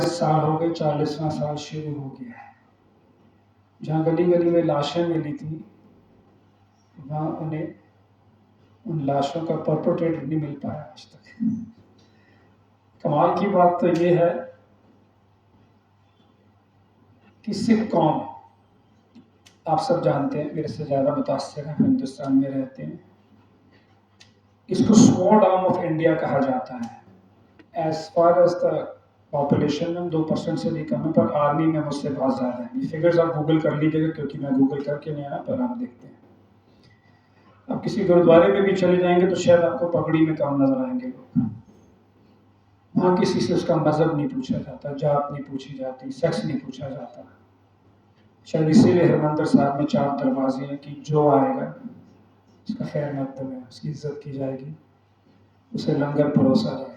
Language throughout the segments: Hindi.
40 साल हो गए, 40वां साल शुरू हो गया है। जहाँ गली गली में लाशें मिली थी, वहाँ उन्हें उन लाशों का परपेट्रेटर नहीं मिल पाया आज तक। कमाल की बात तो ये है कि सिख कौम, आप सब जानते हैं, मेरे से ज़्यादा मुतासिर हैं, हिंदुस्तान में रहते हैं। इसको स्वॉर्ड आर्म ऑफ इंडिया कहा जाता है। As far as the population में 2% से भी कम है, पर आर्मी में मुझसे बहुत ज़्यादा है। ये फिगर्स आप गूगल कर लीजिएगा, क्योंकि मैं गूगल करके नहीं आया, पर आप देखते हैं। आप किसी गुरुद्वारे में भी चले जाएंगे तो शायद आपको पगड़ी में कम नजर आएंगे लोग। वहाँ किसी से उसका मजहब नहीं पूछा जाता, जात नहीं पूछी जाती, सेक्स नहीं पूछा जाता। शायद इसीलिए हरमंदिर साहब में 4 दरवाजे हैं कि जो आएगा उसका खैर मकदम है, उसकी इज्जत की जाएगी, उसे लंगर परोसा जाएगा।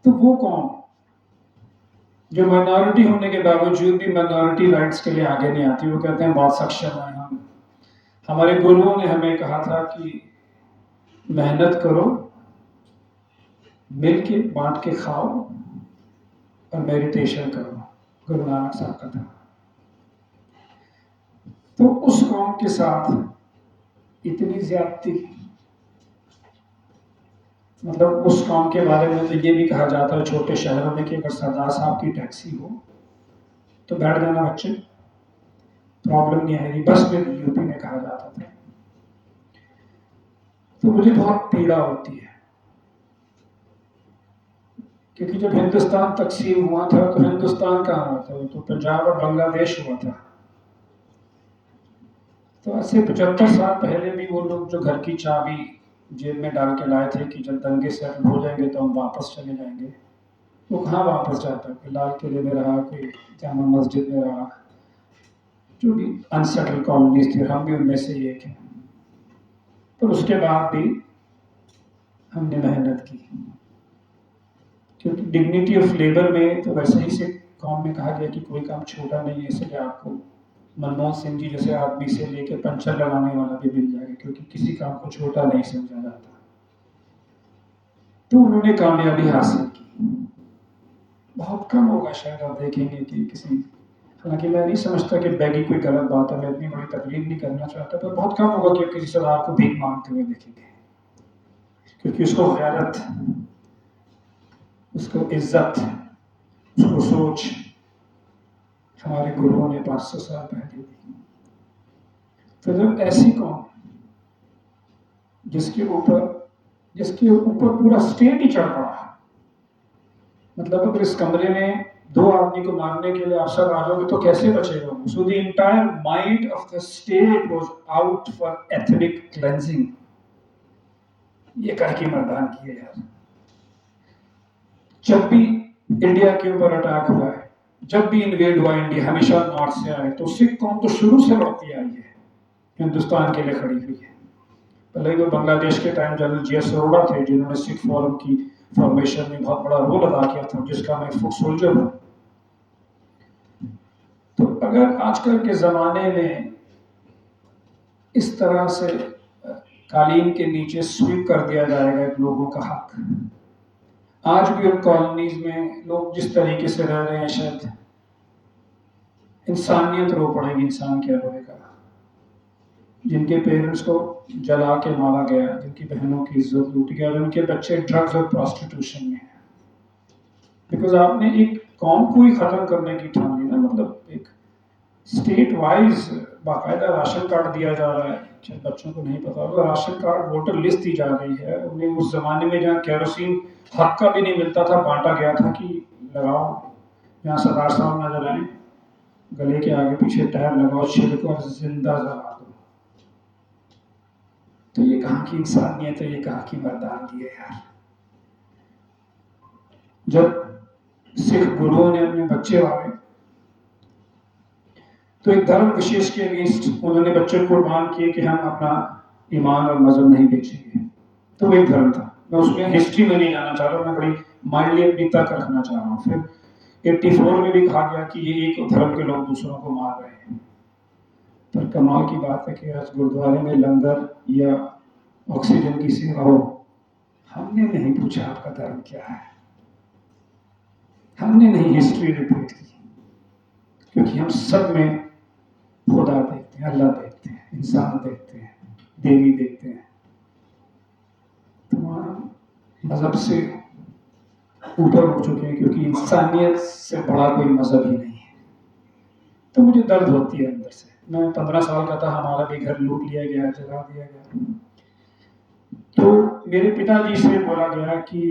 तो वो कौन जो माइनॉरिटी होने के बावजूद भी माइनॉरिटी राइट्स के लिए आगे नहीं आती, वो कहते हैं बहुत सक्षम है हम। हमारे गुरुओं ने हमें कहा था कि मेहनत करो, मिल के बांट के खाओ और मेडिटेशन करो। गुरु नानक साहब का था। तो उस कौम के साथ इतनी ज्यादती, मतलब उस कौम के बारे में तो ये भी कहा जाता है छोटे शहरों में कि अगर सरदार साहब की टैक्सी हो तो बैठ जाना बच्चे, प्रॉब्लम नहीं आएगी। बस में यूपी में कहा जाता था। तो मुझे बहुत पीड़ा होती है, क्योंकि जब हिंदुस्तान तकसीम हुआ था तो हिंदुस्तान कहाँ हुआ था, तो पंजाब और बांग्लादेश हुआ था। तो आज से 75 साल पहले भी वो लोग जो घर की चाबी जेब में डाल के लाए थे कि जब दंगे सेटल हो जाएंगे तो हम वापस चले जाएंगे, वो कहाँ वापस जाता है? लाल किले में रहा, कोई जामा मस्जिद में रहा, जो भी अनसेटल कॉलोनीज थी, हम भी उनमें से एक हैं। पर उसके बाद भी हमने मेहनत की, क्योंकि डिग्निटी ऑफ लेबर में तो वैसे ही से कौम में कहा गया कि कोई काम छोटा नहीं है, इसलिए आपको मनमोहन सिंह जी जैसे आदमी से लेके पंचर लगाने वाला भी मिल जाएगा, क्योंकि किसी काम को छोटा नहीं समझा जाता। तो उन्होंने कामयाबी हासिल की। बहुत कम होगा शायद आप देखेंगे कि किसी, हालांकि मैं नहीं समझता कि बैगी कोई गलत बात है, मैं इतनी बड़ी तकलीफ नहीं करना चाहता, पर बहुत कम होगा कि किसी सरदार को भीख मांगते हुए देखेंगे, क्योंकि उसको गैरत, उसको इज्जत, उसको सोच हमारे गुरुओं ने 500 साल पहले दी। तो जब ऐसी कौम जिसके ऊपर पूरा स्टेट ही चढ़ पड़ा, मतलब अगर इस कमरे में 2 आदमी को मारने के लिए आप सब आ जाओगे तो कैसे बचेगा? So the entire mind of the state was out for ethnic cleansing. ये कह के मर्दान किए यार। जब भी इंडिया के ऊपर अटैक हुआ है, जब भी इन्वेड हुआ इंडिया, हमेशा नॉर्थ से आए, तो सिख कौम तो शुरू से लड़ती आई है, हिंदुस्तान के लिए खड़ी हुई है। पहले वो बांग्लादेश के टाइम जनरल जीएस अरोड़ा थे, जिन्होंने सिख फोरम की फॉर्मेशन में बहुत बड़ा रोल अदा किया था, जिसका मैं फुट सोल्जर हूँ। तो अगर आजकल के ज़माने में इस तरह से कालीन के नीचे स्वीप कर दिया जाएगा एक लोगों का हक, आज भी उन कॉलोनीज में लोग जिस तरीके से रह रहे हैं, शायद इंसानियत रो पड़ेगी। इंसान क्या रोएगा? जिनके पेरेंट्स को जला के मारा गया, जिनकी बहनों की इज्जत लूट गया, जिनके बच्चे ड्रग्स और प्रोस्टिट्यूशन में हैं, बिकॉज आपने एक कौम को ही खत्म करने की ठान ली ना। मतलब एक स्टेट वाइज बाकायदा राशन कार्ड दिया जा रहा है, शायद बच्चों को नहीं पता होगा, राशन कार्ड वोटर लिस्ट दी जा रही है। उन्हें उस जमाने में जहाँ केरोसिन हक का भी नहीं मिलता था, बांटा गया था कि लगाओ, जहाँ सरदार साहब नजर आए, गले के आगे पीछे टायर लगाओ, छिड़को और जिंदा जला दो। तो ये कहाँ की इंसानियत है, ये कहाँ की मर्दानगी है यार। जब सिख गुरुओं ने अपने बच्चे मारे तो एक धर्म विशेष के अगेंस्ट उन्होंने बच्चे को कुर्बान किए कि हम अपना ईमान और मजहब नहीं बेचेंगे। तो वो एक धर्म था। मैं उसमें हिस्ट्री में नहीं जाना चाह रहा, मैं बड़ी माइंडली अपनी तक रखना चाह रहा हूँ। फिर 84 में भी कहा गया कि ये एक धर्म के लोग दूसरों को मार रहे हैं। पर कमाल की बात है कि आज गुरुद्वारे में लंगर या ऑक्सीजन की सेवा हो, हमने नहीं पूछा आपका धर्म क्या है। हमने नहीं हिस्ट्री रिपीट की, क्योंकि हम सब में खुदा देखते हैं, अल्लाह देखते हैं, इंसान देखते हैं, देवी देखते हैं। तमाम मजहब से ऊपर उठ चुके हैं, क्योंकि इंसानियत से बड़ा कोई मजहब ही नहीं है। तो मुझे दर्द होती है अंदर से। मैं 15 साल का था, हमारा भी घर लूट लिया गया, जला दिया गया। तो मेरे पिताजी से बोला गया कि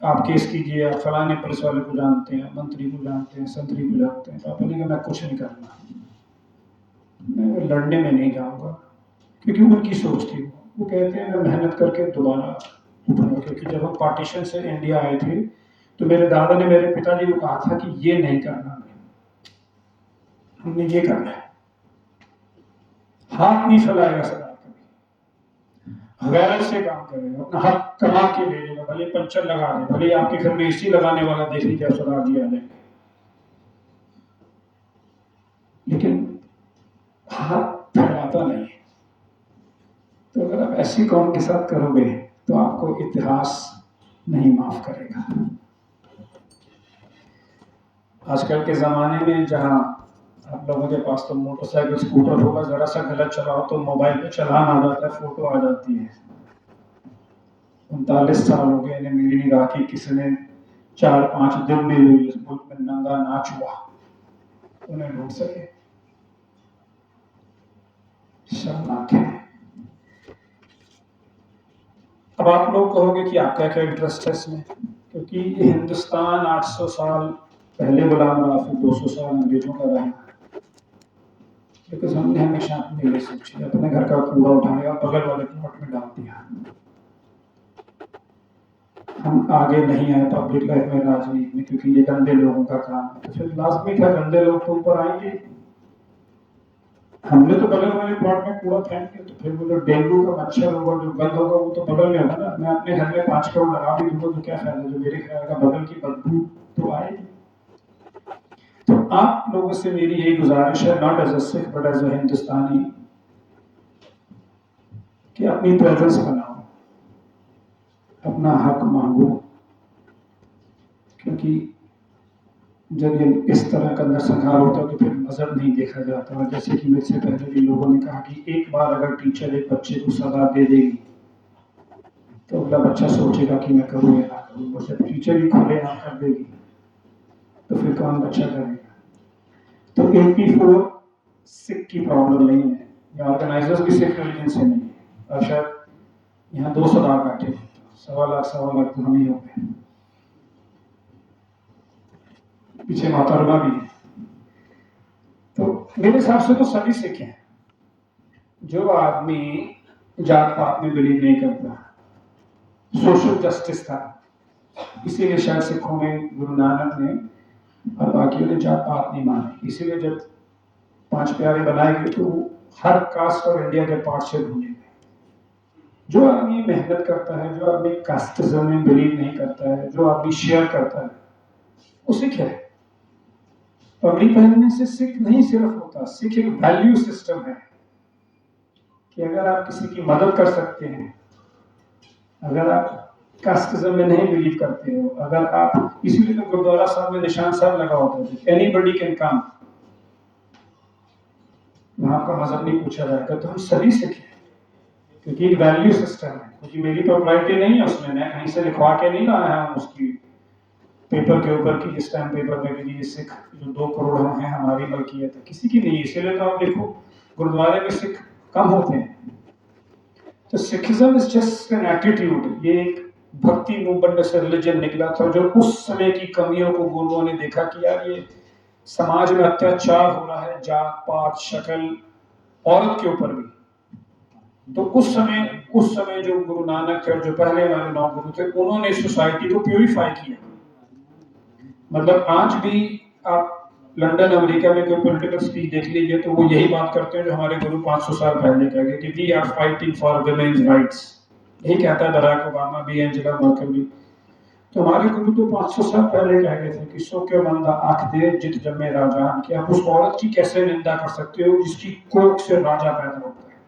आप केस कीजिए, आप फलाने पुलिस वाले को जानते हैं, मंत्री को जानते हैं, संतरी को जानते हैं। पापा ने कहा मैं कुछ नहीं करना, मैं लड़ने में नहीं जाऊंगा, क्योंकि उनकी सोच थी। वो कहते हैं मैं मेहनत करके दोबारा उठूंगा, क्योंकि जब हम पार्टीशन से इंडिया आए थे तो मेरे दादा ने मेरे पिताजी को कहा था कि ये नहीं करना, हमने ये करना है, हाथ नहीं फैलाएगा सरदार कभी, गैरत से काम करेगा, अपना हक कमा के ले लेगा, भले पंचर लगा दे, भले आपके घर में एसी लगाने वाला देख लीजिए सरदार जी आ जाएंगे, लेकिन हाथ फैलाता नहीं। तो अगर आप ऐसी कौम के साथ करोगे तो आपको इतिहास नहीं माफ करेगा। आजकल के ज़माने में जहाँ आप लोगों के पास तो मोटरसाइकिल स्कूटर होगा, ज़रा सा गलत चलाओ तो मोबाइल पे चलान आ जाता है, फोटो आ जाती है। 39 साल हो गए इन्हें मिल नहीं रहा कि किसी ने 4-5 दिन में इस मुल्क में नंगा नाच हुआ उन्हें ढूंढ सके। शर्मनाक है। अब आप लोग कहोगे कि आपका क्या इंटरेस्ट है इसमें, क्योंकि हिंदुस्तान 800 साल पहले गुलाम रहा, फिर 200 साल अंग्रेजों का रहा। बिकॉज हमने हमेशा अपने लिए सोची, अपने घर का कूड़ा उठाया बगल वाले प्लॉट में डाल दिया। हम आगे नहीं आए पब्लिक लाइफ में, राजनीति में, क्योंकि ये गंदे लोगों का काम है। तो फिर लाजमी था गंदे लोग तो ऊपर आएंगे। हमने तो बगल वाले प्लॉट में कूड़ा फेंक दिया, तो फिर वो जो डेंगू का मच्छर होगा, जो गंद होगा, वो तो बगल में होगा ना। मैं अपने घर में 5 करोड़ लगा भी दूंगा तो क्या फायदा, जो मेरे ख्याल का बगल की बदबू तो आएगी। तो आप लोगों से मेरी यही गुजारिश है, not as a Sikh but as a Hindustani, कि अपनी प्रेजेंस बनाओ, अपना हक मांगो, क्योंकि जब ये इस तरह का नरसंहार होता है तो फिर मजहब नहीं देखा जाता। और जैसे कि मेरे से पहले भी लोगों ने कहा कि एक बार अगर टीचर एक बच्चे को सजा दे देगी तो अगला बच्चा सोचेगा कि मैं करूँ या ना करूँ। और जब टीचर ही खुलेआम कर देगी तो फिर कौन बच्चा करेगा। तो 84 सिख की प्रॉब्लम नहीं है, या ऑर्गेनाइजर्स भी सिख रिलीजन से नहीं है। और शायद यहाँ 2 सरदार बैठे, 1.25 लाख तो हम ही हो गए, पीछे मोहतरमा भी है। तो मेरे हिसाब से तो सभी सिख हैं। जो आदमी जात पात में बिलीव नहीं करता, सोशल जस्टिस था, इसीलिए शायद सिखों में गुरु नानक ने और बाकियों ने जात पात नहीं माने। इसीलिए जब 5 प्यारे बनाए गए तो हर कास्ट और इंडिया के पार्ट से ढूंढे गए। जो आदमी मेहनत करता है, जो आदमी कास्टिज्म में बिलीव नहीं करता है, जो आदमी शेयर करता है, वो सिख है। पगड़ी पहनने से सिख नहीं सिर्फ होता, सिख एक वैल्यू सिस्टम है कि अगर आप किसी की मदद कर सकते हैं, अगर आप कास्टिज्म में नहीं बिलीव करते हो, अगर आप, इसीलिए तो गुरुद्वारा साहब में निशान साहब लगा होता है, एनीबडी कैन कम, वहां का मजहब नहीं पूछा जाएगा। तो हम सभी सिख हैं, क्योंकि एक वैल्यू सिस्टम है। क्योंकि मेरी प्रॉपर्टी नहीं है उसमें, मैं कहीं से लिखवा के नहीं लाया हूँ उसकी पेपर के ऊपर की, इस टाइम पेपर में कि ये सिख जो 2 करोड़ हम हैं हमारी मलकियत है, किसी की नहीं है। इसीलिए तो आप देखो गुरुद्वारे में सिख कम होते हैं। तो Sikhism is just an attitude. ये एक भक्ति मूवमेंट से रिलीजन निकला था, जो उस समय की कमियों को गुरुओं ने देखा कि यार ये समाज में अत्याचार हो रहा है, जात पात शक्ल, औरत के ऊपर भी। तो उस समय जो गुरु नानक थे और जो पहले वाले 9 गुरु थे, उन्होंने सोसाइटी को प्यूरिफाई किया। मतलब आज भी आप लंदन अमेरिका में कोई पॉलिटिकल स्पीच देख लीजिए तो वो यही बात करते हैं जो हमारे गुरु 500 साल पहले कह गए कि we are fighting for women's rights. यही कहता है बराक ओबामा भी, एंजेला मर्केल भी। तो हमारे गुरु तो 500 साल पहले कह गए थे कि सो क्यों बंदा आंख दे जित जमे राजा, कि आप उस औरत की कैसे निंदा कर सकते हो जिसकी कोख से राजा पैदा होता है।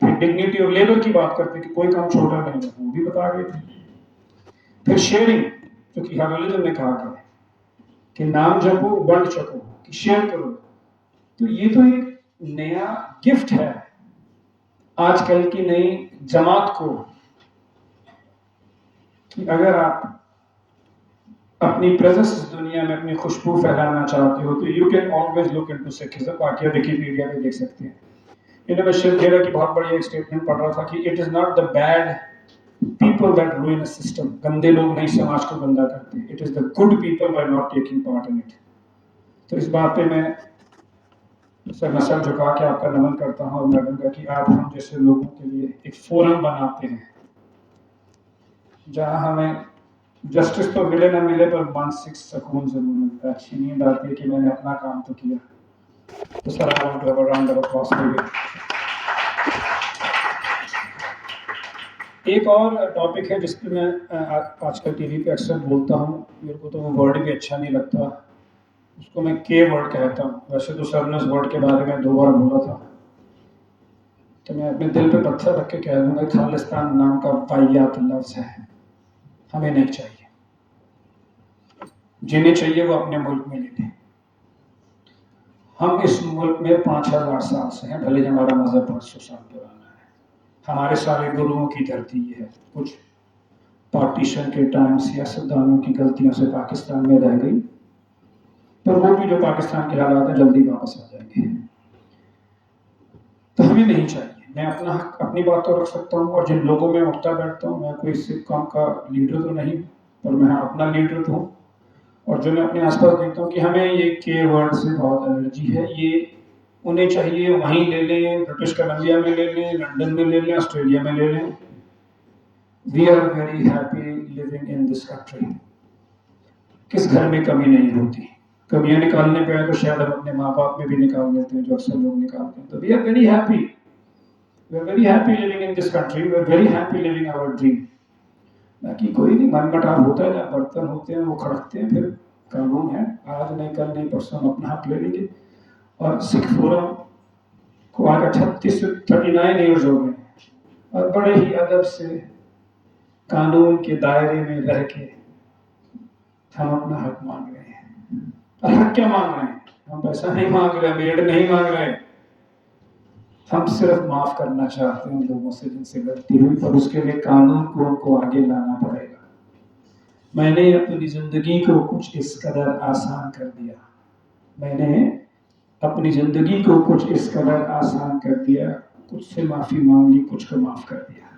फिर डिग्निटी ऑफ लेबर की बात करते कि कोई काम छोटा नहीं है, वो भी बता गए थे। फिर शेयरिंग, जो कि हर रिलीजन में कहा गया है, कि नाम जपो, बंट चको, कि शेयर करो। तो ये तो एक नया गिफ्ट है आजकल की नई जमात को, कि अगर आप अपनी प्रेजेंस इस दुनिया में अपनी खुशबू फैलाना चाहते हो तो you can always look into Sikhism. बाकी विकिपीडिया में देख सकते हैं। इन्हें मैं शिव खेरा की बहुत बड़ी एक स्टेटमेंट पढ़ रहा था कि it is not the bad people that ruin a system, गंदे लोग नहीं समाज को गंदा करते, it is the good people by not taking part in it. तो इस बात पे मैं सर नसर झुका के आपका नमन करता हूँ और मैडम का कि आप हम जैसे लोगों के लिए एक फोरम बनाते हैं जहाँ हमें जस्टिस तो मिले ना मिले पर मानसिक सुकून जरूर मिलता है, अच्छी नींद आती है कि मैंने अपना काम तो किया। तो sir I want to have a round of applause for you. एक और टॉपिक है जिस पे मैं आजकल टीवी पे अक्सर बोलता हूँ, मेरे को तो वो वर्ड भी अच्छा नहीं लगता, उसको मैं के वर्ड कहता हूँ। वैसे तो सर ने उस वर्ड के बारे में 2 बार बोला था, तो मैं अपने दिल पे पत्थर रख के कह दूंगा खालिस्तान नाम का वाहियात लफ्ज है, हमें नहीं चाहिए। जिन्हें चाहिए वो अपने मुल्क में ले लें। हम इस मुल्क में 5000 साल से हैं, भले हमारा मजहब 500 साल पुराना है, हमारे सारे गुरुओं की धरती है। कुछ पार्टीशन के टाइम सियासतदानों की गलतियों से पाकिस्तान में रह गई, पर वो भी जो पाकिस्तान के हालात हैं जल्दी वापस आ जाएंगे। तो हमें नहीं चाहिए। मैं अपना हक, अपनी बात तो रख सकता हूँ, और जिन लोगों में उठता बैठता हूँ, मैं कोई सिख कौम का लीडर तो नहीं, पर मैं अपना लीडर तो हूँ। और जो मैं अपने आसपास देखता हूँ कि हमें ये के वर्ड से बहुत एलर्जी है, ये उन्हें चाहिए वहीं ले लें, ब्रिटिश कोलंबिया में ले लें, लंदन में ले लें, ऑस्ट्रेलिया में ले लें। We are very happy living in this country. किस घर में कमी नहीं होती। कमियां निकालने पे आए तो शायद हम अपने माँ बाप में भी निकाल लेते हैं, जो अक्सर लोग निकालते हैं। तो we are very happy, we are very happy living in this country, we are very happy living our dream. बाकी कोई नहीं, मनमुटाव होता है, जहाँ बर्तन होते हैं वो खड़कते हैं, फिर कानून है, आज नहीं कल नहीं परसों हम अपना हक ले लेंगे। और सिख फोरम को आज 39 ईयर्स हो गए, और बड़े ही अदब से कानून के दायरे में रह के हम अपना हक मांग रहे हैं। और हक क्या मांग रहे हैं? हम पैसा नहीं मांग रहे, मेड नहीं मांग रहे, हम सिर्फ माफ करना चाहते हैं उन लोगों से जिनसे गलती हुई, पर उसके लिए कानून को उनको आगे लाना पड़ेगा। मैंने अपनी जिंदगी को कुछ इस कदर आसान कर दिया, मैंने अपनी जिंदगी को कुछ इस कदर आसान कर दिया, कुछ से माफी मांग ली, कुछ को माफ कर दिया।